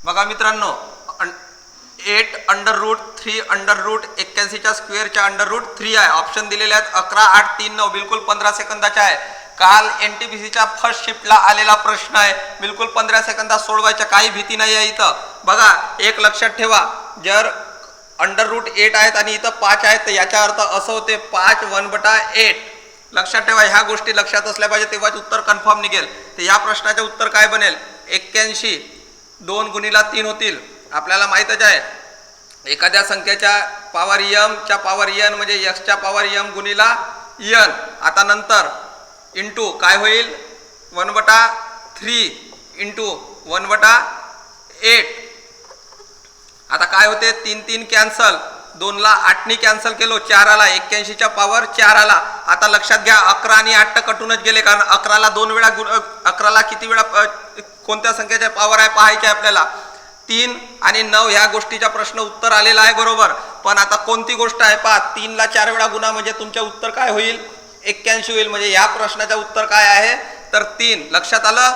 बघा मित्रांनो, 8 under root 3 under root 81च्या स्क्वेअरच्या अंडर रूट 3 आहे. ऑप्शन दिलेले आहेत 11, 8, 3, 9. बिलकुल 15 सेकंदाचा आहे. काल NTPCच्या फर्स्ट शिफ्टला आलेला प्रश्न आहे. बिलकुल 15 सेकंदात सोडवायचा, काही भीती नाही आहे इथं. बघा, एक लक्षात ठेवा, जर अंडर रूट 8 आहेत आणि इथं 5 आहेत तर याचा अर्थ असं होते 5 1/8. लक्षात ठेवा, ह्या गोष्टी लक्षात असल्या पाहिजे, तेव्हाच उत्तर कन्फर्म निघेल. तर या प्रश्नाचे उत्तर काय बनेल? 81 2 गुणिला 3 होतील. आपल्याला माहीतच आहे एखाद्या संख्येच्या पॉवर m च्या पॉवर n म्हणजे x च्या पॉवर m गुणिला n. आता नंतर इंटू काय होईल? 1/3 इंटू 1/8. आता काय होते? 3 3 कॅन्सल, 2 ला 8 नी कॅन्सल केलो, 4 आला. 81च्या पॉवर 4 आला. आता लक्षात घ्या 11 आणि 8 कटूनच गेले, कारण 11ला 2 वेळा 11ला किती वेळा कोणत्या संख्येच्या पॉवर आहे पाहायचे आपल्याला. 3 आणि 9 ह्या गोष्टीचा प्रश्न उत्तर आलेला आहे बरोबर. पण आता कोणती गोष्ट आहे पहा, 3 ला 4 वेळा गुणा म्हणजे तुमचे उत्तर काय होईल? 81 होईल. म्हणजे या प्रश्नाचं उत्तर काय आहे? तर 3. लक्षात आलं?